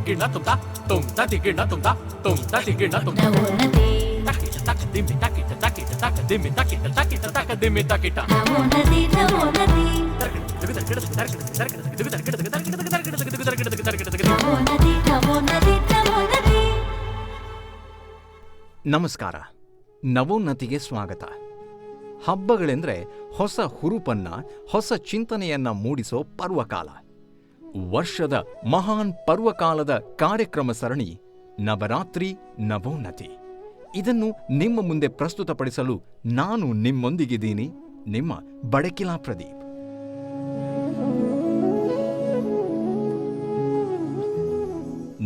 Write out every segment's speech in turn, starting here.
ಗಿಣ್ಣ ತುಂಬ್ತ ತುಂಬ್ತ ದಿಗಿಣ್ಣ ತುಂಬ್ತ ತುಂಬ್ತ ದಿಗಿಣ್ಣ ತುಂಬ್ತ ತಕಿಟ ತಕ ದಿಮ್ಮಿ ತಕಿಟ ತಕಿಟ ತಕ ದಿಮ್ಮಿ ತಕಿಟ ತಕಿಟ ತಕ ದಿಮ್ಮಿ ತಕಿಟ ನಮಸ್ಕಾರ. ನವೋನ್ನತಿಗೆ ಸ್ವಾಗತ. ಹಬ್ಬಗಳೆಂದರೆ ಹೊಸ ಹುರುಪನ್ನ, ಹೊಸ ಚಿಂತನೆಯನ್ನ ಮೂಡಿಸೋ ಪರ್ವಕಾಲ. ವರ್ಷದ ಮಹಾನ್ ಪರ್ವಕಾಲದ ಕಾರ್ಯಕ್ರಮ ಸರಣಿ ನವರಾತ್ರಿ ನವೋನ್ನತಿ. ಇದನ್ನು ನಿಮ್ಮ ಮುಂದೆ ಪ್ರಸ್ತುತಪಡಿಸಲು ನಾನು ನಿಮ್ಮೊಂದಿಗಿದ್ದೀನಿ, ನಿಮ್ಮ ಬಡಕಿಲಾ ಪ್ರದೀಪ್.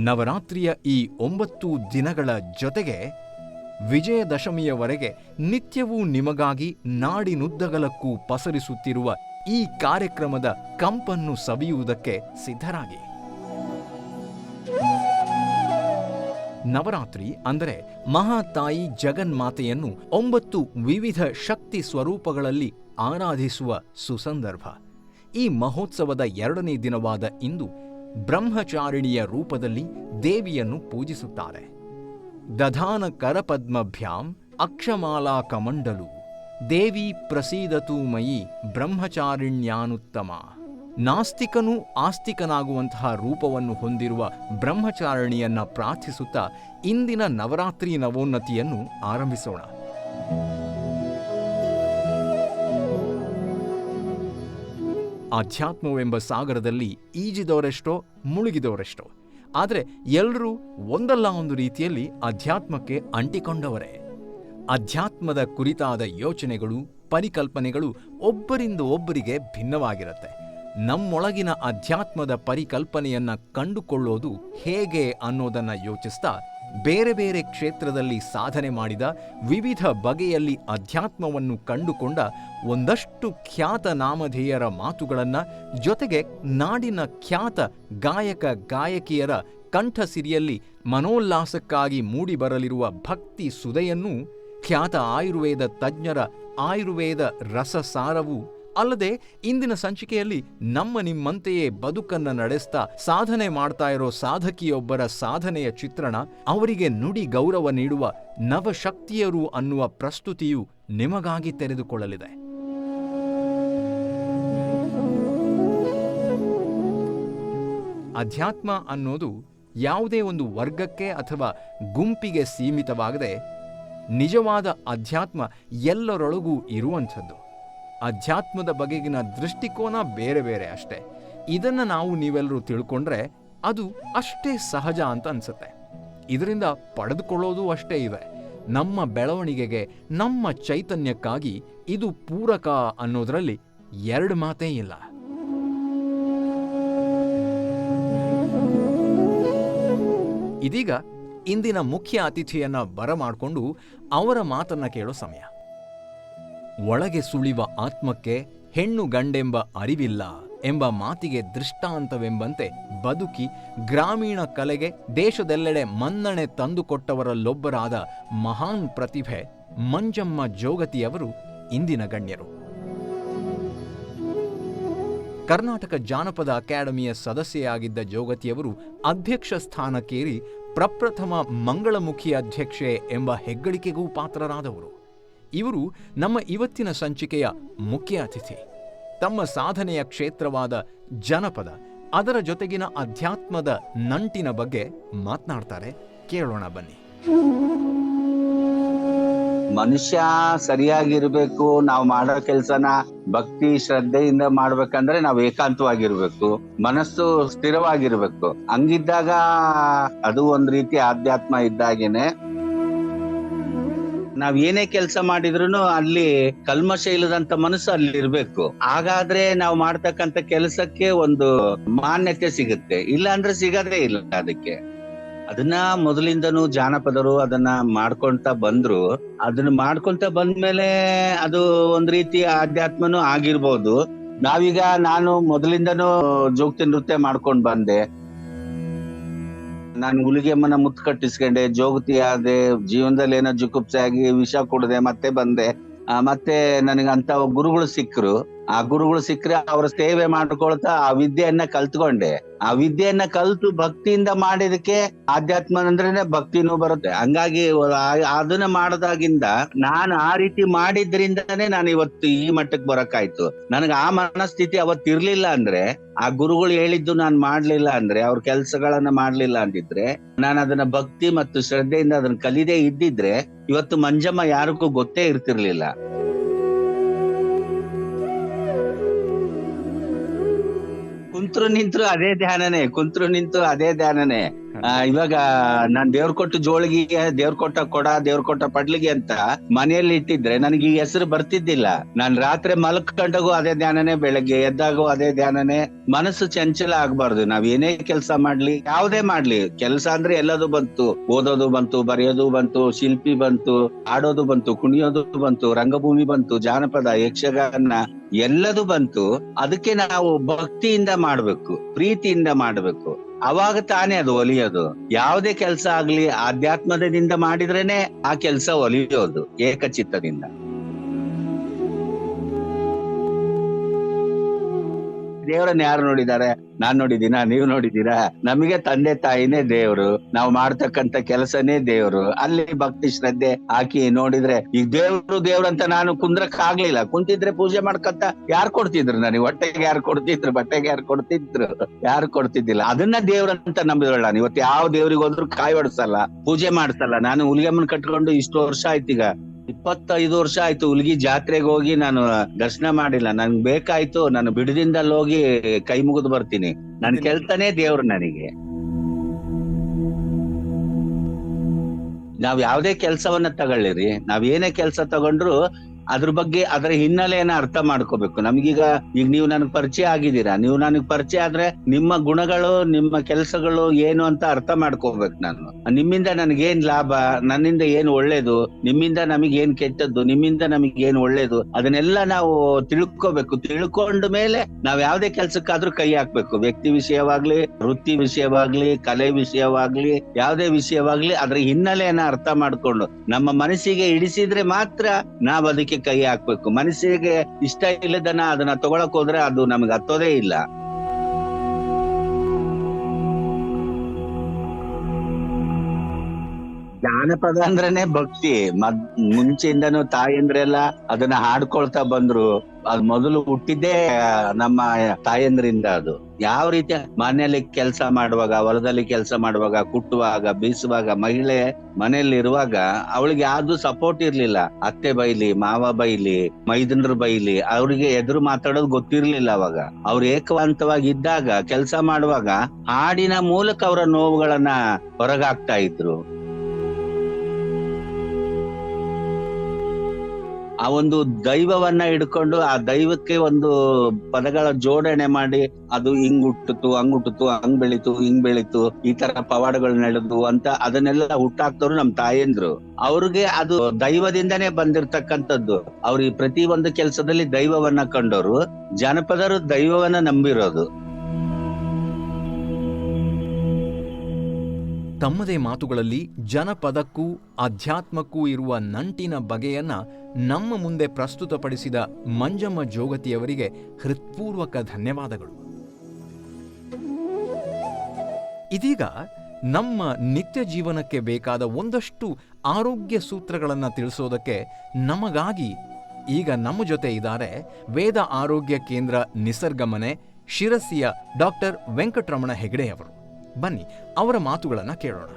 ನವರಾತ್ರಿಯ ಈ 9 ದಿನಗಳ ಜೊತೆಗೆ ವಿಜಯದಶಮಿಯವರೆಗೆ ನಿತ್ಯವೂ ನಿಮಗಾಗಿ ನಾಡಿನುದ್ದಗಲಕ್ಕೂ ಪಸರಿಸುತ್ತಿರುವ ಈ ಕಾರ್ಯಕ್ರಮದ ಕಂಪನ್ನು ಸವಿಯುವುದಕ್ಕೆ ಸಿದ್ಧರಾಗಿ. ನವರಾತ್ರಿ ಅಂದರೆ ಮಹಾತಾಯಿ ಜಗನ್ಮಾತೆಯನ್ನು 9 ವಿವಿಧ ಶಕ್ತಿ ಸ್ವರೂಪಗಳಲ್ಲಿ ಆರಾಧಿಸುವ ಸುಸಂದರ್ಭ. ಈ ಮಹೋತ್ಸವದ 2ನೇ ದಿನವಾದ ಇಂದು ಬ್ರಹ್ಮಚಾರಿಣಿಯ ರೂಪದಲ್ಲಿ ದೇವಿಯನ್ನು ಪೂಜಿಸುತ್ತಾರೆ. ದಧಾನ ಕರಪದ್ಮಭ್ಯಾಂ ಅಕ್ಷಮಾಲಾ ಕಮಂಡಲು ದೇವಿ ಪ್ರಸೀದತು ಮಯಿ ಬ್ರಹ್ಮಚಾರಿಣ್ಯಾನುತ್ತಮ. ನಾಸ್ತಿಕನೂ ಆಸ್ತಿಕನಾಗುವಂತಹ ರೂಪವನ್ನು ಹೊಂದಿರುವ ಬ್ರಹ್ಮಚಾರಿಣಿಯನ್ನ ಪ್ರಾರ್ಥಿಸುತ್ತಾ ಇಂದಿನ ನವರಾತ್ರಿ ನವೋನ್ನತಿಯನ್ನು ಆರಂಭಿಸೋಣ. ಆಧ್ಯಾತ್ಮವೆಂಬ ಸಾಗರದಲ್ಲಿ ಈಜಿದವರೆಷ್ಟೋ, ಮುಳುಗಿದವರೆಷ್ಟೋ. ಆದರೆ ಎಲ್ಲರೂ ಒಂದಲ್ಲ ಒಂದು ರೀತಿಯಲ್ಲಿ ಅಧ್ಯಾತ್ಮಕ್ಕೆ ಅಂಟಿಕೊಂಡವರೇ. ಅಧ್ಯಾತ್ಮದ ಕುರಿತಾದ ಯೋಚನೆಗಳು, ಪರಿಕಲ್ಪನೆಗಳು ಒಬ್ಬರಿಂದ ಒಬ್ಬರಿಗೆ ಭಿನ್ನವಾಗಿರುತ್ತೆ. ನಮ್ಮೊಳಗಿನ ಅಧ್ಯಾತ್ಮದ ಪರಿಕಲ್ಪನೆಯನ್ನ ಕಂಡುಕೊಳ್ಳೋದು ಹೇಗೆ ಅನ್ನೋದನ್ನ ಯೋಚಿಸ್ತಾ ಬೇರೆ ಬೇರೆ ಕ್ಷೇತ್ರದಲ್ಲಿ ಸಾಧನೆ ಮಾಡಿದ, ವಿವಿಧ ಬಗೆಯಲ್ಲಿ ಅಧ್ಯಾತ್ಮವನ್ನು ಕಂಡುಕೊಂಡ ಒಂದಷ್ಟು ಖ್ಯಾತ ನಾಮಧೇಯರ ಮಾತುಗಳನ್ನ, ಜೊತೆಗೆ ನಾಡಿನ ಖ್ಯಾತ ಗಾಯಕ ಗಾಯಕಿಯರ ಕಂಠಸಿರಿಯಲ್ಲಿ ಮನೋಲ್ಲಾಸಕ್ಕಾಗಿ ಮೂಡಿಬರಲಿರುವ ಭಕ್ತಿ ಸುಧೆಯನ್ನು, ಖ್ಯಾತ ಆಯುರ್ವೇದ ತಜ್ಞರ ಆಯುರ್ವೇದ ರಸಸಾರವು ಅಲ್ಲದೆ ಇಂದಿನ ಸಂಚಿಕೆಯಲ್ಲಿ ನಮ್ಮ ನಿಮ್ಮಂತೆಯೇ ಬದುಕನ್ನ ನಡೆಸ್ತಾ ಸಾಧನೆ ಮಾಡ್ತಾ ಇರೋ ಸಾಧಕಿಯೊಬ್ಬರ ಸಾಧನೆಯ ಚಿತ್ರಣ, ಅವರಿಗೆ ನುಡಿ ಗೌರವ ನೀಡುವ ನವಶಕ್ತಿಯರು ಅನ್ನುವ ಪ್ರಸ್ತುತಿಯು ನಿಮಗಾಗಿ ತೆರೆದುಕೊಳ್ಳಲಿದೆ. ಅಧ್ಯಾತ್ಮ ಅನ್ನೋದು ಯಾವುದೇ ಒಂದು ವರ್ಗಕ್ಕೆ ಅಥವಾ ಗುಂಪಿಗೆ ಸೀಮಿತವಾಗದೆ ನಿಜವಾದ ಅಧ್ಯಾತ್ಮ ಎಲ್ಲರೊಳಗೂ ಇರುವಂಥದ್ದು. ಅಧ್ಯಾತ್ಮದ ಬಗೆಗಿನ ದೃಷ್ಟಿಕೋನ ಬೇರೆ ಬೇರೆ ಅಷ್ಟೇ. ಇದನ್ನು ನೀವೆಲ್ಲರೂ ತಿಳ್ಕೊಂಡ್ರೆ ಅದು ಅಷ್ಟೇ ಸಹಜ ಅಂತ ಅನ್ಸುತ್ತೆ. ಇದರಿಂದ ಪಡೆದುಕೊಳ್ಳೋದು ಅಷ್ಟೇ ಇದೆ. ನಮ್ಮ ಬೆಳವಣಿಗೆಗೆ, ನಮ್ಮ ಚೈತನ್ಯಕ್ಕಾಗಿ ಇದು ಪೂರಕ ಅನ್ನೋದರಲ್ಲಿ 2 ಮಾತೇ ಇಲ್ಲ. ಇದೀಗ ಇಂದಿನ ಮುಖ್ಯ ಅತಿಥಿಯನ್ನ ಬರಮಾಡಿಕೊಂಡು ಅವರ ಮಾತನ್ನ ಕೇಳೋ ಸಮಯ. ಒಳಗೆ ಸುಳಿವ ಆತ್ಮಕ್ಕೆ ಹೆಣ್ಣು ಗಂಡೆಂಬ ಅರಿವಿಲ್ಲ ಎಂಬ ಮಾತಿಗೆ ದೃಷ್ಟಾಂತವೆಂಬಂತೆ ಬದುಕಿ ಗ್ರಾಮೀಣ ಕಲೆಗೆ ದೇಶದೆಲ್ಲೆಡೆ ಮನ್ನಣೆ ತಂದುಕೊಟ್ಟವರಲ್ಲೊಬ್ಬರಾದ ಮಹಾನ್ ಪ್ರತಿಭೆ ಮಂಜಮ್ಮ ಜೋಗತಿಯವರು ಇಂದಿನ ಗಣ್ಯರು. ಕರ್ನಾಟಕ ಜಾನಪದ ಅಕಾಡೆಮಿಯ ಸದಸ್ಯೆಯಾಗಿದ್ದ ಜೋಗತಿಯವರು ಅಧ್ಯಕ್ಷ ಸ್ಥಾನಕ್ಕೇರಿ ಪ್ರಪ್ರಥಮ ಮಂಗಳಮುಖಿ ಅಧ್ಯಕ್ಷೆ ಎಂಬ ಹೆಗ್ಗಳಿಕೆಗೂ ಪಾತ್ರರಾದವರು. ಇವರು ನಮ್ಮ ಇವತ್ತಿನ ಸಂಚಿಕೆಯ ಮುಖ್ಯ ಅತಿಥಿ. ತಮ್ಮ ಸಾಧನೆಯ ಕ್ಷೇತ್ರವಾದ ಜನಪದ, ಅದರ ಜೊತೆಗಿನ ಅಧ್ಯಾತ್ಮದ ನಂಟಿನ ಬಗ್ಗೆ ಮಾತನಾಡ್ತಾರೆ. ಕೇಳೋಣ ಬನ್ನಿ. ಮನುಷ್ಯ ಸರಿಯಾಗಿರ್ಬೇಕು. ನಾವು ಮಾಡೋ ಕೆಲ್ಸನ ಭಕ್ತಿ ಶ್ರದ್ಧೆಯಿಂದ ಮಾಡ್ಬೇಕಂದ್ರೆ ನಾವು ಏಕಾಂತವಾಗಿರ್ಬೇಕು, ಮನಸ್ಸು ಸ್ಥಿರವಾಗಿರ್ಬೇಕು. ಹಂಗಿದ್ದಾಗ ಅದು ಒಂದ್ ರೀತಿ ಆಧ್ಯಾತ್ಮ ಇದ್ದಾಗೇನೆ. ನಾವ್ ಏನೇ ಕೆಲಸ ಮಾಡಿದ್ರು ಅಲ್ಲಿ ಕಲ್ಮಶ ಇಲ್ಲದಂತ ಮನಸ್ಸು ಅಲ್ಲಿ ಇರ್ಬೇಕು. ಹಾಗಾದ್ರೆ ನಾವು ಮಾಡ್ತಕ್ಕಂತ ಕೆಲಸಕ್ಕೆ ಒಂದು ಮಾನ್ಯತೆ ಸಿಗುತ್ತೆ. ಇಲ್ಲ ಅಂದ್ರೆ ಸಿಗದೇ ಇಲ್ಲ. ಅದನ್ನ ಮೊದಲಿಂದನೂ ಜಾನಪದರು ಅದನ್ನ ಮಾಡ್ಕೊಂತ ಬಂದ್ರು. ಅದನ್ನ ಮಾಡ್ಕೊಂತ ಬಂದ್ಮೇಲೆ ಅದು ಒಂದ್ ರೀತಿ ಆಧ್ಯಾತ್ಮನೂ ಆಗಿರ್ಬೋದು. ನಾನು ಮೊದಲಿಂದನೂ ಜೋಗತಿ ನೃತ್ಯ ಮಾಡ್ಕೊಂಡ್ ಬಂದೆ. ನಾನು ಹುಲಿಗೆಮ್ಮನ ಮುತ್ತು ಕಟ್ಟಿಸ್ಕೊಂಡೆ, ಜೋಗತಿ ಆದೆ, ಜೀವನದಲ್ಲಿ ಏನೋ ಜುಗುಪ್ಸೆ ಆಗಿ ವಿಷ ಕುಡ್ದೆ, ಮತ್ತೆ ಬಂದೆ. ಮತ್ತೆ ನನಗಂತ ಗುರುಗಳು ಸಿಕ್ಕರು. ಆ ಗುರುಗಳು ಸಿಕ್ಕರೆ ಅವ್ರ ಸೇವೆ ಮಾಡ್ಕೊಳ್ತಾ ಆ ವಿದ್ಯೆಯನ್ನ ಕಲ್ತ್ಕೊಂಡೆ. ಆ ವಿದ್ಯೆಯನ್ನ ಕಲ್ತು ಭಕ್ತಿಯಿಂದ ಮಾಡಿದಕ್ಕೆ ಆಧ್ಯಾತ್ಮ ಅಂದ್ರೇನೆ ಭಕ್ತಿನೂ ಬರುತ್ತೆ. ಹಂಗಾಗಿ ಅದನ್ನ ಮಾಡದಾಗಿಂದ ನಾನು ಆ ರೀತಿ ಮಾಡಿದ್ರಿಂದಾನೇ ನಾನು ಇವತ್ತು ಈ ಮಟ್ಟಕ್ಕೆ ಬರಕಾಯ್ತು. ನನಗೆ ಆ ಮನಸ್ಥಿತಿ ಅವತ್ತಿರ್ಲಿಲ್ಲ ಅಂದ್ರೆ, ಆ ಗುರುಗಳು ಹೇಳಿದ್ದು ನಾನು ಮಾಡ್ಲಿಲ್ಲ ಅಂದ್ರೆ, ಅವ್ರ ಕೆಲ್ಸಗಳನ್ನ ಮಾಡ್ಲಿಲ್ಲ ಅಂದಿದ್ರೆ, ನಾನು ಅದನ್ನ ಭಕ್ತಿ ಮತ್ತು ಶ್ರದ್ಧೆಯಿಂದ ಅದನ್ನ ಕಲಿದೇ ಇದ್ದಿದ್ರೆ ಇವತ್ತು ಮಂಜಮ್ಮ ಯಾರಿಗೂ ಗೊತ್ತೇ ಇರ್ತಿರ್ಲಿಲ್ಲ. ಕುಂತ್ರು ನಿಂತ್ರು ಅದೇ ಧ್ಯಾನನೇ, ಕುಂತ್ರು ನಿಂತು ಅದೇ ಧ್ಯಾನನೇ. ಇವಾಗ ನಾನ್ ದೇವ್ರ ಕೊಟ್ಟು ಜೋಳಿಗೆ, ದೇವ್ರ ಕೊಟ್ಟ ಕೊಡ, ದೇವ್ರ ಕೊಟ್ಟ ಪಡ್ಲಿಗೆ ಅಂತ ಮನೆಯಲ್ಲಿ ಇಟ್ಟಿದ್ರೆ ನನಗೆ ಈ ಹೆಸರು ಬರ್ತಿದ್ದಿಲ್ಲ. ನಾನ್ ರಾತ್ರಿ ಮಲ್ಕೊಂಡಾಗೂ ಅದೇ ಧ್ಯಾನನೇ, ಬೆಳಗ್ಗೆ ಎದ್ದಾಗೂ ಅದೇ ಧ್ಯಾನನೇ. ಮನಸ್ಸು ಚಂಚಲ ಆಗ್ಬಾರ್ದು. ನಾವ್ ಏನೇ ಕೆಲಸ ಮಾಡ್ಲಿ, ಯಾವ್ದೇ ಮಾಡ್ಲಿ, ಕೆಲಸ ಅಂದ್ರೆ ಎಲ್ಲದೂ ಬಂತು. ಓದೋದು ಬಂತು, ಬರೆಯೋದು ಬಂತು, ಶಿಲ್ಪಿ ಬಂತು, ಆಡೋದು ಬಂತು, ಕುಣಿಯೋದು ಬಂತು, ರಂಗಭೂಮಿ ಬಂತು, ಜಾನಪದ, ಯಕ್ಷಗಾನ ಎಲ್ಲದೂ ಬಂತು. ಅದಕ್ಕೆ ನಾವು ಭಕ್ತಿಯಿಂದ ಮಾಡ್ಬೇಕು, ಪ್ರೀತಿಯಿಂದ ಮಾಡ್ಬೇಕು. ಅವಾಗ ತಾನೇ ಅದು ಒಲಿಯೋದು. ಯಾವುದೇ ಕೆಲಸ ಆಗ್ಲಿ ಆಧ್ಯಾತ್ಮದಿಂದ ಮಾಡಿದ್ರೇನೆ ಆ ಕೆಲಸ ಒಲಿಯೋದು, ಏಕಚಿತ್ತದಿಂದ. ದೇವರನ್ನ ಯಾರು ನೋಡಿದ್ದಾರೆ? ನಾನ್ ನೋಡಿದೀನ? ನೀವ್ ನೋಡಿದೀರಾ? ನಮಗೆ ತಂದೆ ತಾಯಿನೇ ದೇವ್ರು, ನಾವು ಮಾಡ್ತಕ್ಕಂತ ಕೆಲಸನೇ ದೇವ್ರು. ಅಲ್ಲಿ ಭಕ್ತಿ ಶ್ರದ್ಧೆ ಹಾಕಿ ನೋಡಿದ್ರೆ, ಈಗ ದೇವ್ರು ಅಂತ ನಾನು ಕುಂದ್ರಕ್ ಆಗ್ಲಿಲ್ಲ. ಕುಂತಿದ್ರೆ ಪೂಜೆ ಮಾಡ್ಕಂತ ಯಾರು ಕೊಡ್ತಿದ್ರು ನನಗೆ? ಹೊಟ್ಟೆಗೆ ಯಾರು ಕೊಡ್ತಿದ್ರು? ಬಟ್ಟೆಗೆ ಯಾರು ಕೊಡ್ತಿದ್ರು? ಯಾರು ಕೊಡ್ತಿದ್ದಿಲ್ಲ. ಅದನ್ನ ದೇವ್ರಂತ ನಂಬಿದವಳ ನಾನು. ಇವತ್ತು ಯಾವ ದೇವ್ರಿಗೆ ಹೋದ್ರು ಕಾಯಿ ಹೊಡ್ಸಲ್ಲ, ಪೂಜೆ ಮಾಡ್ಸಲ್ಲ. ನಾನು ಹುಲಿಗೆಮ್ಮನ್ ಕಟ್ಕೊಂಡು ಇಷ್ಟು ವರ್ಷ ಆಯ್ತು, ಈಗ 25 ವರ್ಷ ಆಯ್ತು. ಹುಲ್ಗಿ ಜಾತ್ರೆಗೆ ಹೋಗಿ ನಾನು ದರ್ಶನ ಮಾಡಿಲ್ಲ. ನನ್ಗೆ ಬೇಕಾಯ್ತು, ನಾನು ಬಿಡದಿಂದಲ್ಲಿ ಹೋಗಿ ಕೈ ಮುಗಿದು ಬರ್ತೀನಿ. ನನ್ ಕೆಲ್ಸನೇ ದೇವ್ರು ನನಗೆ. ನಾವ್ ಯಾವ್ದೇ ಕೆಲ್ಸವನ್ನ ತಗೊಳ್ಳಿರಿ, ನಾವ್ ಏನೇ ಕೆಲ್ಸ ತಗೊಂಡ್ರು ಅದ್ರ ಬಗ್ಗೆ, ಅದರ ಹಿನ್ನೆಲೆಯನ್ನ ಅರ್ಥ ಮಾಡ್ಕೋಬೇಕು. ನಮ್ಗೀಗ ನೀವು ನನಗ್ ಪರಿಚಯ ಆಗಿದ್ದೀರಾ, ನೀವು ನನಗ್ ಪರಿಚಯ ಆದ್ರೆ ನಿಮ್ಮ ಗುಣಗಳು, ನಿಮ್ಮ ಕೆಲಸಗಳು ಏನು ಅಂತ ಅರ್ಥ ಮಾಡ್ಕೋಬೇಕು. ನಾನು ನಿಮ್ಮಿಂದ ನನಗೇನ್ ಲಾಭ, ನನ್ನಿಂದ ಏನ್ ಒಳ್ಳೇದು, ನಿಮ್ಮಿಂದ ನಮಗ್ ಏನ್ ಕೆಟ್ಟದ್ದು, ನಿಮ್ಮಿಂದ ನಮಗ್ ಏನ್ ಒಳ್ಳೇದು, ಅದನ್ನೆಲ್ಲ ನಾವು ತಿಳ್ಕೋಬೇಕು. ತಿಳ್ಕೊಂಡ ಮೇಲೆ ನಾವ್ ಯಾವ್ದೇ ಕೆಲ್ಸಕ್ಕಾದ್ರೂ ಕೈ ಹಾಕ್ಬೇಕು. ವ್ಯಕ್ತಿ ವಿಷಯವಾಗ್ಲಿ, ವೃತ್ತಿ ವಿಷಯವಾಗ್ಲಿ, ಕಲೆ ವಿಷಯವಾಗ್ಲಿ, ಯಾವ್ದೇ ವಿಷಯವಾಗ್ಲಿ ಅದ್ರ ಹಿನ್ನೆಲೆಯನ್ನ ಅರ್ಥ ಮಾಡ್ಕೊಂಡು ನಮ್ಮ ಮನಸ್ಸಿಗೆ ಇಡಿಸಿದ್ರೆ ಮಾತ್ರ ನಾವ್ ಅದಕ್ಕೆ ಕೈ ಹಾಕ್ಬೇಕು. ಮನಸ್ಸಿಗೆ ಇಷ್ಟ ಇಲ್ಲದನ್ನ ಅದನ್ನ ತಗೊಳಕ್ ಹೋದ್ರೆ ಅದು ನಮ್ಗೆ ಹತ್ತೋದೇ ಇಲ್ಲ. ಜಾನಪದ ಅಂದ್ರೇನೆ ಭಕ್ತಿ. ಮುಂಚೆಯಿಂದನೂ ತಾಯಂದ್ರೆಲ್ಲ ಅದನ್ನ ಹಾಡ್ಕೊಳ್ತಾ ಬಂದ್ರು. ಅದ್ ಮೊದಲು ಹುಟ್ಟಿದ್ದೇ ನಮ್ಮ ತಾಯಂದ್ರಿಂದ. ಅದು ಯಾವ ರೀತಿ ಮನೆಯಲ್ಲಿ ಕೆಲಸ ಮಾಡುವಾಗ, ಹೊಲದಲ್ಲಿ ಕೆಲಸ ಮಾಡುವಾಗ, ಕುಟ್ಟುವಾಗ, ಬೀಸುವಾಗ, ಮಹಿಳೆ ಮನೆಯಲ್ಲಿ ಇರುವಾಗ ಅವಳಿಗೆ ಯಾವ್ದು ಸಪೋರ್ಟ್ ಇರ್ಲಿಲ್ಲ. ಅತ್ತೆ ಬೈಲಿ, ಮಾವ ಬೈಲಿ, ಮೈದನರು ಬೈಲಿ, ಅವ್ರಿಗೆ ಎದುರು ಮಾತಾಡೋದು ಗೊತ್ತಿರ್ಲಿಲ್ಲ. ಅವಾಗ ಅವ್ರು ಏಕವಂತವಾಗಿ ಇದ್ದಾಗ ಕೆಲಸ ಮಾಡುವಾಗ ಹಾಡಿನ ಮೂಲಕ ಅವರ ನೋವುಗಳನ್ನ ಹೊರಗಾಕ್ತಾ ಇದ್ರು. ಆ ಒಂದು ದೈವವನ್ನ ಹಿಡ್ಕೊಂಡು ಆ ದೈವಕ್ಕೆ ಒಂದು ಪದಗಳ ಜೋಡಣೆ ಮಾಡಿ, ಅದು ಹಿಂಗ್ ಹುಟ್ಟಿತು, ಹಂಗ್ ಹುಟ್ಟಿತು, ಹಂಗ್ ಬೆಳೀತು, ಹಿಂಗ್ ಬೆಳೀತು, ಈ ತರ ಪವಾಡಗಳು ನಡೆದು ಅಂತ ಅದನ್ನೆಲ್ಲ ಹುಟ್ಟಾಕ್ತವ್ರು ನಮ್ ತಾಯಂದ್ರು. ಅವ್ರಿಗೆ ಅದು ದೈವದಿಂದನೇ ಬಂದಿರ್ತಕ್ಕಂಥದ್ದು. ಅವ್ರಿಗೆ ಪ್ರತಿ ಒಂದು ಕೆಲಸದಲ್ಲಿ ದೈವವನ್ನ ಕಂಡವರು. ಜನಪದರು ದೈವವನ್ನ ನಂಬಿರೋದು. ತಮ್ಮದೇ ಮಾತುಗಳಲ್ಲಿ ಜನಪದಕ್ಕೂ ಅಧ್ಯಾತ್ಮಕ್ಕೂ ಇರುವ ನಂಟಿನ ಬಗೆಯನ್ನ ನಮ್ಮ ಮುಂದೆ ಪ್ರಸ್ತುತಪಡಿಸಿದ ಮಂಜಮ್ಮ ಜೋಗತಿಯವರಿಗೆ ಹೃತ್ಪೂರ್ವಕ ಧನ್ಯವಾದಗಳು. ಇದೀಗ ನಮ್ಮ ನಿತ್ಯ ಜೀವನಕ್ಕೆ ಬೇಕಾದ ಒಂದಷ್ಟು ಆರೋಗ್ಯ ಸೂತ್ರಗಳನ್ನು ತಿಳಿಸೋದಕ್ಕೆ ನಮಗಾಗಿ ಈಗ ನಮ್ಮ ಜೊತೆ ಇದ್ದಾರೆ ವೇದ ಆರೋಗ್ಯ ಕೇಂದ್ರ ನಿಸರ್ಗಮನೆ ಶಿರಸಿಯ ಡಾಕ್ಟರ್ ವೆಂಕಟರಮಣ ಹೆಗಡೆಯವರು. ಬನ್ನಿ ಅವರ ಮಾತುಗಳನ್ನು ಕೇಳೋಣ.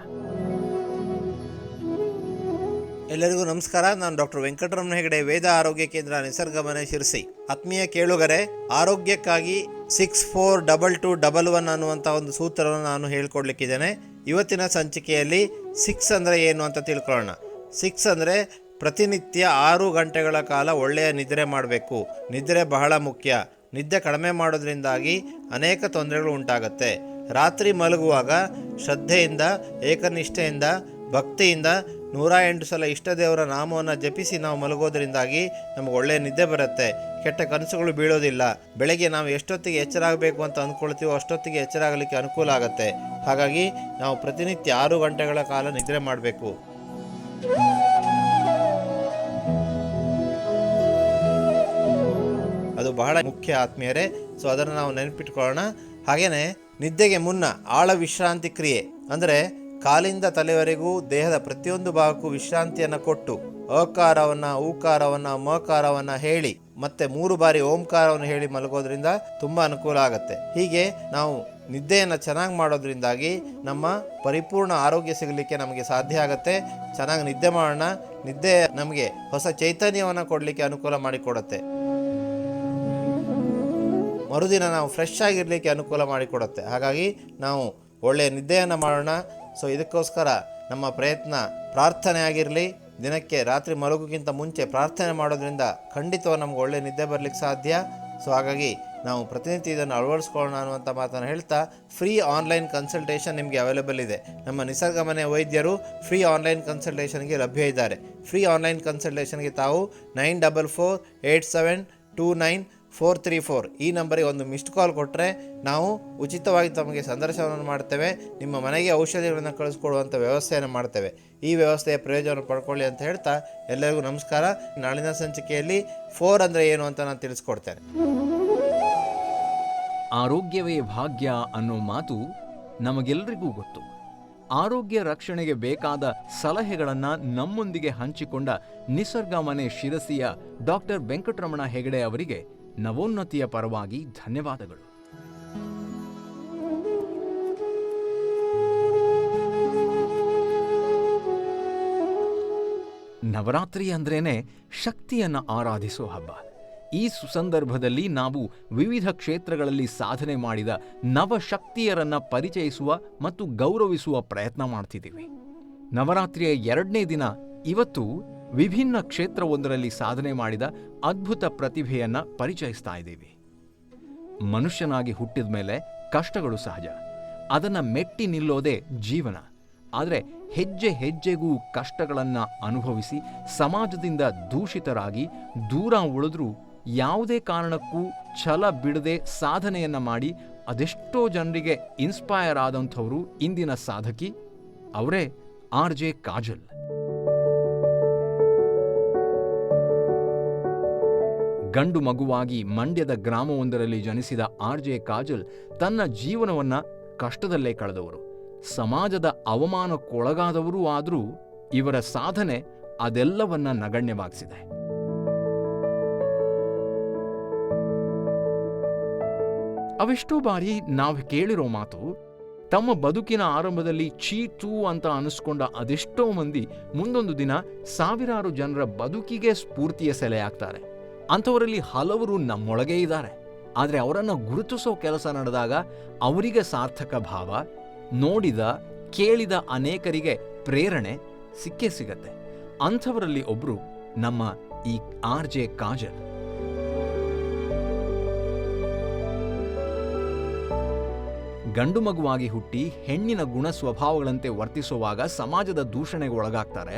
ಎಲ್ಲರಿಗೂ ನಮಸ್ಕಾರ. ನಾನು ಡಾಕ್ಟರ್ ವೆಂಕಟರಮಣ ಹೆಗಡೆ, ವೇದ ಆರೋಗ್ಯ ಕೇಂದ್ರ ನಿಸರ್ಗಮನೆ ಶಿರಸಿ. ಆತ್ಮೀಯ ಕೇಳುಗರೆ, ಆರೋಗ್ಯಕ್ಕಾಗಿ 642211 ಅನ್ನುವಂಥ ಒಂದು ಸೂತ್ರವನ್ನು ನಾನು ಹೇಳ್ಕೊಡ್ಲಿಕ್ಕಿದ್ದೇನೆ. ಇವತ್ತಿನ ಸಂಚಿಕೆಯಲ್ಲಿ 6 ಅಂದರೆ ಏನು ಅಂತ ತಿಳ್ಕೊಳ್ಳೋಣ. 6 ಅಂದರೆ ಪ್ರತಿನಿತ್ಯ 6 ಗಂಟೆಗಳ ಕಾಲ ಒಳ್ಳೆಯ ನಿದ್ರೆ ಮಾಡಬೇಕು. ನಿದ್ರೆ ಬಹಳ ಮುಖ್ಯ. ನಿದ್ದೆ ಕಡಿಮೆ ಮಾಡೋದ್ರಿಂದಾಗಿ ಅನೇಕ ತೊಂದರೆಗಳು ಉಂಟಾಗುತ್ತೆ. ರಾತ್ರಿ ಮಲಗುವಾಗ ಶ್ರದ್ಧೆಯಿಂದ, ಏಕನಿಷ್ಠೆಯಿಂದ, ಭಕ್ತಿಯಿಂದ 108 ಸಲ ಇಷ್ಟ ದೇವರ ನಾಮವನ್ನು ಜಪಿಸಿ ನಾವು ಮಲಗೋದ್ರಿಂದಾಗಿ ನಮಗೆ ಒಳ್ಳೆಯ ನಿದ್ದೆ ಬರುತ್ತೆ. ಕೆಟ್ಟ ಕನಸುಗಳು ಬೀಳೋದಿಲ್ಲ. ಬೆಳಗ್ಗೆ ನಾವು ಎಷ್ಟೊತ್ತಿಗೆ ಎಚ್ಚರ ಆಗಬೇಕು ಅಂತ ಅಂದ್ಕೊಳ್ತೀವೋ ಅಷ್ಟೊತ್ತಿಗೆ ಎಚ್ಚರ ಆಗಲಿಕ್ಕೆ ಅನುಕೂಲ ಆಗುತ್ತೆ. ಹಾಗಾಗಿ ನಾವು ಪ್ರತಿನಿತ್ಯ 6 ಗಂಟೆಗಳ ಕಾಲ ನಿದ್ರೆ ಮಾಡಬೇಕು. ಅದು ಅದು ಬಹಳ ಮುಖ್ಯ ಆತ್ಮೀಯರೇ. ಸೊ ಅದನ್ನು ನಾವು ನೆನಪಿಟ್ಕೊಳ್ಳೋಣ. ಹಾಗೆಯೇ ನಿದ್ದೆಗೆ ಮುನ್ನ ಆಳ ವಿಶ್ರಾಂತಿ ಕ್ರಿಯೆ ಅಂದರೆ ಕಾಲಿಂದ ತಲೆವರೆಗೂ ದೇಹದ ಪ್ರತಿಯೊಂದು ಭಾಗಕ್ಕೂ ವಿಶ್ರಾಂತಿಯನ್ನು ಕೊಟ್ಟು ಅಕಾರವನ್ನು, ಊಕಾರವನ್ನು, ಮಕಾರವನ್ನು ಹೇಳಿ ಮತ್ತೆ 3 ಬಾರಿ ಓಂಕಾರವನ್ನು ಹೇಳಿ ಮಲಗೋದ್ರಿಂದ ತುಂಬ ಅನುಕೂಲ ಆಗುತ್ತೆ. ಹೀಗೆ ನಾವು ನಿದ್ದೆಯನ್ನು ಚೆನ್ನಾಗಿ ಮಾಡೋದ್ರಿಂದಾಗಿ ನಮ್ಮ ಪರಿಪೂರ್ಣ ಆರೋಗ್ಯ ಸಿಗಲಿಕ್ಕೆ ನಮಗೆ ಸಾಧ್ಯ ಆಗುತ್ತೆ. ಚೆನ್ನಾಗಿ ನಿದ್ದೆ ಮಾಡೋಣ. ನಿದ್ದೆ ನಮಗೆ ಹೊಸ ಚೈತನ್ಯವನ್ನು ಕೊಡಲಿಕ್ಕೆ ಅನುಕೂಲ ಮಾಡಿಕೊಡುತ್ತೆ. ಮರುದಿನ ನಾವು ಫ್ರೆಶ್ ಆಗಿರಲಿಕ್ಕೆ ಅನುಕೂಲ ಮಾಡಿಕೊಡುತ್ತೆ. ಹಾಗಾಗಿ ನಾವು ಒಳ್ಳೆಯ ನಿದ್ದೆಯನ್ನು ಮಾಡೋಣ. ಸೊ ಇದಕ್ಕೋಸ್ಕರ ನಮ್ಮ ಪ್ರಯತ್ನ ಪ್ರಾರ್ಥನೆ ಆಗಿರಲಿ. ದಿನಕ್ಕೆ ರಾತ್ರಿ ಮಲಗೋಕ್ಕಿಂತ ಮುಂಚೆ ಪ್ರಾರ್ಥನೆ ಮಾಡೋದ್ರಿಂದ ಖಂಡಿತವಾಗಿ ನಮ್ಗೆ ಒಳ್ಳೆಯ ನಿದ್ದೆ ಬರಲಿಕ್ಕೆ ಸಾಧ್ಯ. ಸೊ ಹಾಗಾಗಿ ನಾವು ಪ್ರತಿನಿತ್ಯ ಇದನ್ನು ಅಳವಡಿಸ್ಕೊಳ್ಳೋಣ ಅನ್ನುವಂಥ ಮಾತನ್ನು ಹೇಳ್ತಾ, ಫ್ರೀ ಆನ್ಲೈನ್ ಕನ್ಸಲ್ಟೇಷನ್ ನಿಮಗೆ ಅವೈಲೇಬಲ್ ಇದೆ. ನಮ್ಮ ನಿಸರ್ಗ ಮನೆ ವೈದ್ಯರು ಫ್ರೀ ಆನ್ಲೈನ್ ಕನ್ಸಲ್ಟೇಷನ್ಗೆ ಲಭ್ಯ ಇದ್ದಾರೆ. ಫ್ರೀ ಆನ್ಲೈನ್ ಕನ್ಸಲ್ಟೇಷನ್ಗೆ ತಾವು 9448729434 ಈ ನಂಬರಿಗೆ ಒಂದು ಮಿಸ್ಡ್ ಕಾಲ್ ಕೊಟ್ಟರೆ ನಾವು ಉಚಿತವಾಗಿ ತಮಗೆ ಸಂದರ್ಶನವನ್ನು ಮಾಡ್ತೇವೆ. ನಿಮ್ಮ ಮನೆಗೆ ಔಷಧಿಗಳನ್ನು ಕಳಿಸ್ಕೊಡುವಂಥ ವ್ಯವಸ್ಥೆಯನ್ನು ಮಾಡ್ತೇವೆ. ಈ ವ್ಯವಸ್ಥೆಯ ಪ್ರಯೋಜನ ಪಡ್ಕೊಳ್ಳಿ ಅಂತ ಹೇಳ್ತಾ ಎಲ್ಲರಿಗೂ ನಮಸ್ಕಾರ. ನಾಳಿನ ಸಂಚಿಕೆಯಲ್ಲಿ 4 ಅಂದರೆ ಏನು ಅಂತ ನಾನು ತಿಳಿಸ್ಕೊಡ್ತೇನೆ. ಆರೋಗ್ಯವೇ ಭಾಗ್ಯ ಅನ್ನೋ ಮಾತು ನಮಗೆಲ್ಲರಿಗೂ ಗೊತ್ತು. ಆರೋಗ್ಯ ರಕ್ಷಣೆಗೆ ಬೇಕಾದ ಸಲಹೆಗಳನ್ನು ನಮ್ಮೊಂದಿಗೆ ಹಂಚಿಕೊಂಡ ನಿಸರ್ಗ ಮನೆ ಶಿರಸಿಯ ಡಾಕ್ಟರ್ ವೆಂಕಟರಮಣ ಹೆಗಡೆ ಅವರಿಗೆ ನವೋನ್ನತಿಯ ಪರವಾಗಿ ಧನ್ಯವಾದಗಳು. ನವರಾತ್ರಿ ಅಂದ್ರೇನೆ ಶಕ್ತಿಯನ್ನು ಆರಾಧಿಸೋ ಹಬ್ಬ. ಈ ಸುಸಂದರ್ಭದಲ್ಲಿ ನಾವು ವಿವಿಧ ಕ್ಷೇತ್ರಗಳಲ್ಲಿ ಸಾಧನೆ ಮಾಡಿದ ನವಶಕ್ತಿಯರನ್ನ ಪರಿಚಯಿಸುವ ಮತ್ತು ಗೌರವಿಸುವ ಪ್ರಯತ್ನ ಮಾಡ್ತಿದ್ದೀವಿ. ನವರಾತ್ರಿಯ 2ನೇ ದಿನ ಇವತ್ತು ವಿಭಿನ್ನ ಕ್ಷೇತ್ರವೊಂದರಲ್ಲಿ ಸಾಧನೆ ಮಾಡಿದ ಅದ್ಭುತ ಪ್ರತಿಭೆಯನ್ನ ಪರಿಚಯಿಸ್ತಾ ಇದ್ದೀವಿ. ಮನುಷ್ಯನಾಗಿ ಹುಟ್ಟಿದ ಮೇಲೆ ಕಷ್ಟಗಳು ಸಹಜ. ಅದನ್ನು ಮೆಟ್ಟಿ ನಿಲ್ಲೋದೇ ಜೀವನ. ಆದರೆ ಹೆಜ್ಜೆ ಹೆಜ್ಜೆಗೂ ಕಷ್ಟಗಳನ್ನು ಅನುಭವಿಸಿ ಸಮಾಜದಿಂದ ದೂಷಿತರಾಗಿ ದೂರ ಉಳಿದ್ರೂ ಯಾವುದೇ ಕಾರಣಕ್ಕೂ ಛಲ ಬಿಡದೆ ಸಾಧನೆಯನ್ನ ಮಾಡಿ ಅದೆಷ್ಟೋ ಜನರಿಗೆ ಇನ್ಸ್ಪೈರ್ ಆದಂಥವರು ಇಂದಿನ ಸಾಧಕಿ. ಅವರೇ RJ ಕಾಜಲ್. ಗಂಡು ಮಗುವಾಗಿ ಮಂಡ್ಯದ ಗ್ರಾಮವೊಂದರಲ್ಲಿ ಜನಿಸಿದ RJ ಕಾಜಲ್ ತನ್ನ ಜೀವನವನ್ನ ಕಷ್ಟದಲ್ಲೇ ಕಳೆದವರು. ಸಮಾಜದ ಅವಮಾನಕ್ಕೊಳಗಾದವರೂ ಆದರೂ ಇವರ ಸಾಧನೆ ಅದೆಲ್ಲವನ್ನ ನಗಣ್ಯವಾಗಿಸಿದೆ. ಅವೆಷ್ಟೋ ಬಾರಿ ನಾವು ಕೇಳಿರೋ ಮಾತು, ತಮ್ಮ ಬದುಕಿನ ಆರಂಭದಲ್ಲಿ ಚೀತು ಅಂತ ಅನಿಸ್ಕೊಂಡ ಅದೆಷ್ಟೋ ಮಂದಿ ಮುಂದೊಂದು ದಿನ ಸಾವಿರಾರು ಜನರ ಬದುಕಿಗೆ ಸ್ಫೂರ್ತಿಯ ಸೆಲೆಯಾಗ್ತಾರೆ. ಅಂಥವರಲ್ಲಿ ಹಲವರು ನಮ್ಮೊಳಗೇ ಇದ್ದಾರೆ. ಆದರೆ ಅವರನ್ನು ಗುರುತಿಸೋ ಕೆಲಸ ನಡೆದಾಗ ಅವರಿಗೆ ಸಾರ್ಥಕ ಭಾವ, ನೋಡಿದ ಕೇಳಿದ ಅನೇಕರಿಗೆ ಪ್ರೇರಣೆ ಸಿಕ್ಕೇ ಸಿಗತ್ತೆ. ಅಂಥವರಲ್ಲಿ ಒಬ್ರು ನಮ್ಮ ಈ RJ ಕಾಜಲ್. ಗಂಡು ಮಗುವಾಗಿ ಹುಟ್ಟಿ ಹೆಣ್ಣಿನ ಗುಣ ಸ್ವಭಾವಗಳಂತೆ ವರ್ತಿಸುವಾಗ ಸಮಾಜದ ದೂಷಣೆಗೆ ಒಳಗಾಗ್ತಾರೆ.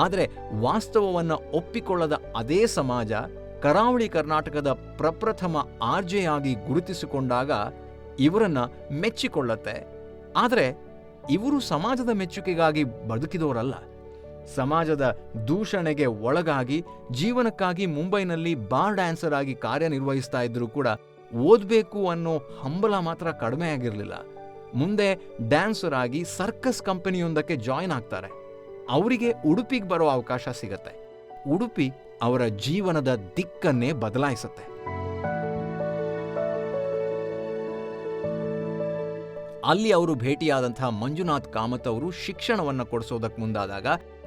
ಆದರೆ ವಾಸ್ತವವನ್ನು ಒಪ್ಪಿಕೊಳ್ಳದ ಅದೇ ಸಮಾಜ ಕರಾವಳಿ ಕರ್ನಾಟಕದ ಪ್ರಪ್ರಥಮ RJ ಆಗಿ ಗುರುತಿಸಿಕೊಂಡಾಗ ಇವರನ್ನ ಮೆಚ್ಚಿಕೊಳ್ಳತ್ತೆ. ಆದರೆ ಇವರು ಸಮಾಜದ ಮೆಚ್ಚುಗೆಗಾಗಿ ಬದುಕಿದವರಲ್ಲ. ಸಮಾಜದ ದೂಷಣೆಗೆ ಒಳಗಾಗಿ ಜೀವನಕ್ಕಾಗಿ ಮುಂಬೈನಲ್ಲಿ ಬಾರ್ ಡ್ಯಾನ್ಸರ್ ಆಗಿ ಕಾರ್ಯನಿರ್ವಹಿಸ್ತಾ ಇದ್ರೂ ಕೂಡ ಓದಬೇಕು ಅನ್ನೋ ಹಂಬಲ ಮಾತ್ರ ಕಡಿಮೆ ಆಗಿರಲಿಲ್ಲ. ಮುಂದೆ ಡ್ಯಾನ್ಸರ್ ಆಗಿ ಸರ್ಕಸ್ ಕಂಪನಿಯೊಂದಕ್ಕೆ ಜಾಯಿನ್ ಆಗ್ತಾರೆ. ಅವರಿಗೆ ಉಡುಪಿಗೆ ಬರೋ ಅವಕಾಶ ಸಿಗತ್ತೆ. ಉಡುಪಿ ಅವರ ಜೀವನದ ದಿಕ್ಕನ್ನೇ ಬದಲಾಯಿಸುತ್ತೆ. ಅಲ್ಲಿ ಅವರು ಭೇಟಿಯಾದಂತಹ ಮಂಜುನಾಥ್ ಕಾಮತ್ ಅವರು ಶಿಕ್ಷಣವನ್ನು ಕೊಡಿಸೋದಕ್ಕೆ ಮುಂದಾದಾಗ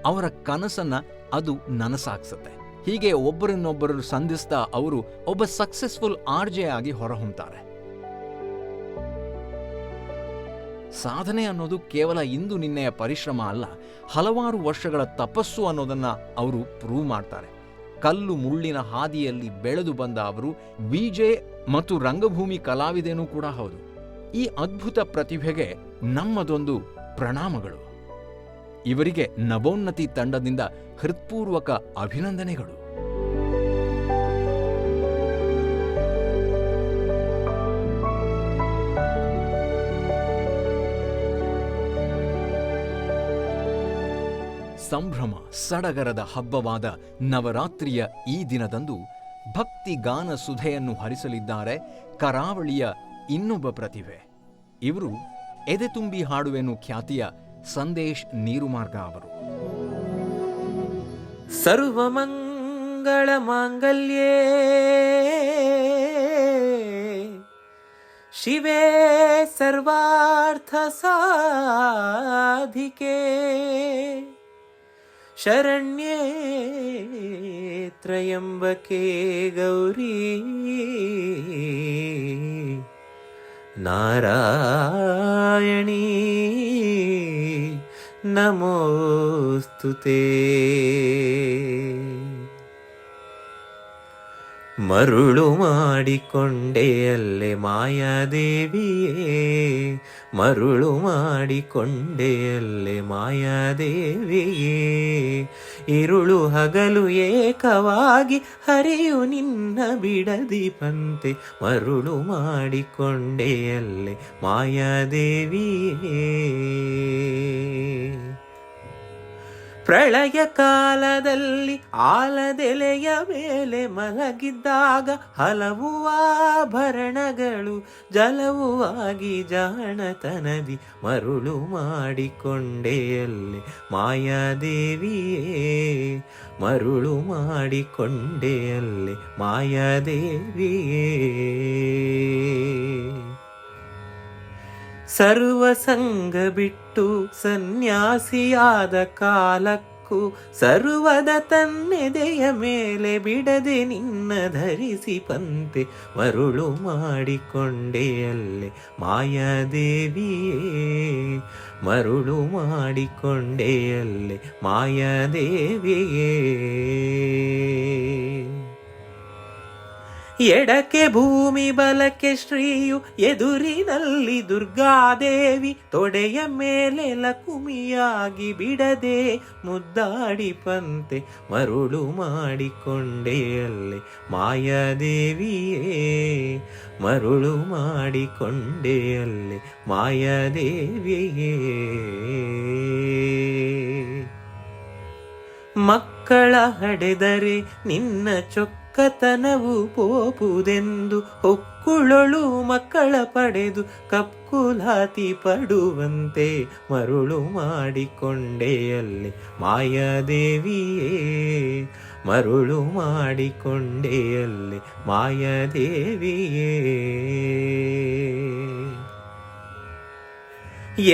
ಅವರ ಕನಸನ್ನ ಅದು ನನಸಾಗಿಸುತ್ತೆ. ಹೀಗೆ ಒಬ್ಬರನ್ನೊಬ್ಬರು ಸಂಧಿಸ್ತಾ ಅವರು ಒಬ್ಬ ಸಕ್ಸಸ್ಫುಲ್ RJ ಆಗಿ ಹೊರಹೊಮ್ತಾರೆ. ಸಾಧನೆ ಅನ್ನೋದು ಕೇವಲ ಇಂದು ನಿನ್ನೆಯ ಪರಿಶ್ರಮ ಅಲ್ಲ, ಹಲವಾರು ವರ್ಷಗಳ ತಪಸ್ಸು ಅನ್ನೋದನ್ನ ಅವರು ಪ್ರೂವ್ ಮಾಡ್ತಾರೆ. ಕಲ್ಲು ಮುಳ್ಳಿನ ಹಾದಿಯಲ್ಲಿ ಬೆಳೆದು ಬಂದ ಅವರು VJ ಮತ್ತು ರಂಗಭೂಮಿ ಕಲಾವಿದೇನೂ ಕೂಡ ಹೌದು. ಈ ಅದ್ಭುತ ಪ್ರತಿಭೆಗೆ ನಮ್ಮದೊಂದು ಪ್ರಣಾಮಗಳು. ಇವರಿಗೆ ನವೋನ್ನತಿ ತಂಡದಿಂದ ಹೃತ್ಪೂರ್ವಕ ಅಭಿನಂದನೆಗಳು. ಸಂಭ್ರಮ ಸಡಗರದ ಹಬ್ಬವಾದ ನವರಾತ್ರಿಯ ಈ ದಿನದಂದು ಭಕ್ತಿ ಗಾನ ಸುಧೆಯನ್ನು ಹರಿಸಲಿದ್ದಾರೆ ಕರಾವಳಿಯ ಇನ್ನೊಬ್ಬ ಪ್ರತಿಭೆ. ಇವರು ಎದೆ ತುಂಬಿ ಹಾಡುವೆನು ಖ್ಯಾತಿಯ ಸಂದೇಶ್ ನೀರುಮಾರ್ಗ ಅವರು. ಸರ್ವಮಂಗಳ ಮಾಂಗಲ್ಯೇ ಶಿವೇ ಸರ್ವಾರ್ಥ ಸಾಧಿಕೆ ಶರಣ್ಯೇ ತ್ರಯಂಬಕೆ ಗೌರಿ ನಾರಾಯಣೀ ನಮೋಸ್ತುತೇ. ಮರುಳು ಮಾಡಿಕೊಂಡೆಯಲ್ಲೆ ಮಾಯಾದೇವಿಯೇ, ಮರುಳು ಮಾಡಿಕೊಂಡೆಯಲ್ಲೆ ಮಾಯಾದೇವಿಯೇ, ಇರುಳು ಹಗಲು ಏಕವಾಗಿ ಹರಿಯು ನಿನ್ನ ಬಿಡದಿ ಪಂತೆ, ಮರುಳು ಮಾಡಿಕೊಂಡೆಯಲ್ಲೆ ಮಾಯಾದೇವಿಯೇ. ಪ್ರಳಯ ಕಾಲದಲ್ಲಿ ಆಲದೆಲೆಯ ಮೇಲೆ ಮಲಗಿದ್ದಾಗ ಹಲವು ಆಭರಣಗಳು ಜಲವು ಆಗಿ ಜಾಣತನದಿ ಮರುಳು ಮಾಡಿಕೊಂಡೆಯಲ್ಲಿ ಮಾಯಾದೇವಿಯೇ, ಮರುಳು ಮಾಡಿಕೊಂಡೆಯಲ್ಲಿ ಮಾಯಾದೇವಿಯೇ. ಸರ್ವ ಸಂಗ ಬಿಟ್ಟು ಸನ್ಯಾಸಿಯಾದ ಕಾಲಕ್ಕೂ ಸರ್ವದ ತನ್ನೆದೆಯ ಮೇಲೆ ಬಿಡದೆ ನಿನ್ನ ಧರಿಸಿ ಪಂತೆ, ಮರುಳು ಮಾಡಿಕೊಂಡೆಯಲ್ಲೆ ಮಾಯಾದೇವಿಯೇ, ಮರುಳು ಮಾಡಿಕೊಂಡೆಯಲ್ಲೆ ಮಾಯಾದೇವಿಯೇ. ಎಡಕ್ಕೆ ಭೂಮಿ ಬಲಕ್ಕೆ ಶ್ರೀಯು ಎದುರಿನಲ್ಲಿ ದುರ್ಗಾದೇವಿ, ತೊಡೆಯ ಮೇಲೆ ಲಕುಮಿಯಾಗಿ ಬಿಡದೆ ಮುದ್ದಾಡಿ ಪಂತೆ, ಮರುಳು ಮಾಡಿಕೊಂಡೆಯಲ್ಲೆ ಮಾಯಾದೇವಿಯೇ, ಮರುಳು ಮಾಡಿಕೊಂಡೆಯಲ್ಲೆ ಮಾಯಾದೇವಿಯೇ. ಮಕ್ಕಳ ಹಡೆದರೆ ನಿನ್ನ ಚೊಕ್ಕತನವು ಪೋಪುದೆಂದು ಹೊಕ್ಕುಳೊಳು ಮಕ್ಕಳ ಪಡೆದು ಕಪ್ಪುಲಾತಿ ಪಡುವಂತೆ, ಮರುಳು ಮಾಡಿಕೊಂಡೆಯಲ್ಲಿ ಮಾಯಾದೇವಿಯೇ, ಮರುಳು ಮಾಡಿಕೊಂಡೆಯಲ್ಲಿ ಮಾಯಾದೇವಿಯೇ.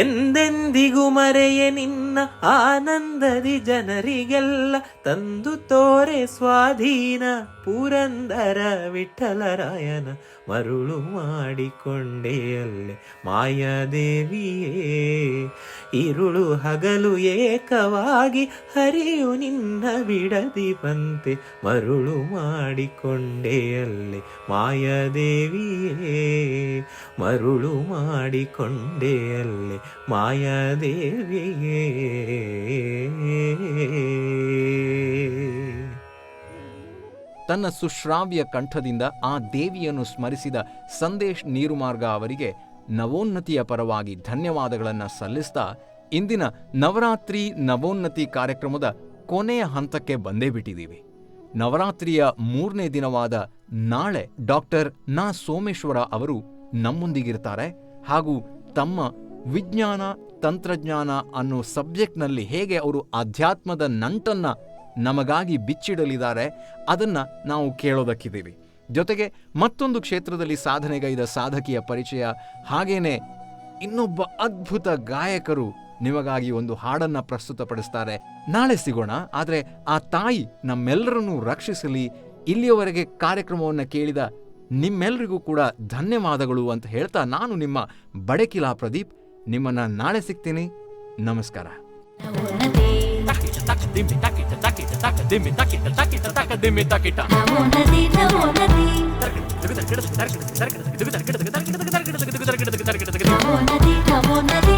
ಎಂದೆಂದಿಗೂ ಮರೆಯೆ ನಿನ್ನ ಆನಂದದಿ ಜನರಿಗೆಲ್ಲ ತಂದು ತೋರೆ ಸ್ವಾಧೀನ ಪುರಂದರ ವಿಠಲರಾಯನ, ಮರುಳು ಮಾಡಿಕೊಂಡೆಯಲ್ಲೆ ಮಾಯಾದೇವಿಯೇ, ಇರುಳು ಹಗಲು ಏಕವಾಗಿ ಹರಿಯು ನಿನ್ನ ಬಿಡದಿ ಪಂತೆ, ಮರುಳು ಮಾಡಿಕೊಂಡೆಯಲ್ಲೆ ಮಾಯಾದೇವಿಯೇ, ಮರುಳು ಮಾಡಿಕೊಂಡೆಯಲ್ಲೆ ಮಾಯಾದೇವಿಯೇ. ತನ್ನ ಸುಶ್ರಾವ್ಯ ಕಂಠದಿಂದ ಆ ದೇವಿಯನ್ನು ಸ್ಮರಿಸಿದ ಸಂದೇಶ್ ನೀರುಮಾರ್ಗ ಅವರಿಗೆ ನವೋನ್ನತಿಯ ಪರವಾಗಿ ಧನ್ಯವಾದಗಳನ್ನು ಸಲ್ಲಿಸ್ತಾ ಇಂದಿನ ನವರಾತ್ರಿ ನವೋನ್ನತಿ ಕಾರ್ಯಕ್ರಮದ ಕೊನೆಯ ಹಂತಕ್ಕೆ ಬಂದೇ ಬಿಟ್ಟಿದ್ದೀವಿ. ನವರಾತ್ರಿಯ 3ನೇ ದಿನವಾದ ನಾಳೆ ಡಾಕ್ಟರ್ ನಾ ಸೋಮೇಶ್ವರ ಅವರು ನಮ್ಮೊಂದಿಗಿರ್ತಾರೆ ಹಾಗೂ ತಮ್ಮ ವಿಜ್ಞಾನ ತಂತ್ರಜ್ಞಾನ ಅನ್ನೋ ಸಬ್ಜೆಕ್ಟ್ನಲ್ಲಿ ಹೇಗೆ ಅವರು ಆಧ್ಯಾತ್ಮದ ನಂಟನ್ನು ನಮಗಾಗಿ ಬಿಚ್ಚಿಡಲಿದ್ದಾರೆ ಅದನ್ನು ನಾವು ಕೇಳೋದಕ್ಕಿದ್ದೀವಿ. ಜೊತೆಗೆ ಮತ್ತೊಂದು ಕ್ಷೇತ್ರದಲ್ಲಿ ಸಾಧನೆಗೈದ ಸಾಧಕಿಯ ಪರಿಚಯ, ಹಾಗೇನೆ ಇನ್ನೊಬ್ಬ ಅದ್ಭುತ ಗಾಯಕರು ನಿಮಗಾಗಿ ಒಂದು ಹಾಡನ್ನು ಪ್ರಸ್ತುತಪಡಿಸ್ತಾರೆ. ನಾಳೆ ಸಿಗೋಣ. ಆದರೆ ಆ ತಾಯಿ ನಮ್ಮೆಲ್ಲರನ್ನೂ ರಕ್ಷಿಸಲಿ. ಇಲ್ಲಿಯವರೆಗೆ ಕಾರ್ಯಕ್ರಮವನ್ನು ಕೇಳಿದ ನಿಮ್ಮೆಲ್ಲರಿಗೂ ಕೂಡ ಧನ್ಯವಾದಗಳು ಅಂತ ಹೇಳ್ತಾ ನಾನು ನಿಮ್ಮ ಬಡಕಿಲಾ ಪ್ರದೀಪ್ ನಿಮ್ಮನ್ನು ನಾಳೆ ಸಿಗ್ತೀನಿ. ನಮಸ್ಕಾರ. ನಮೋ ನದಿ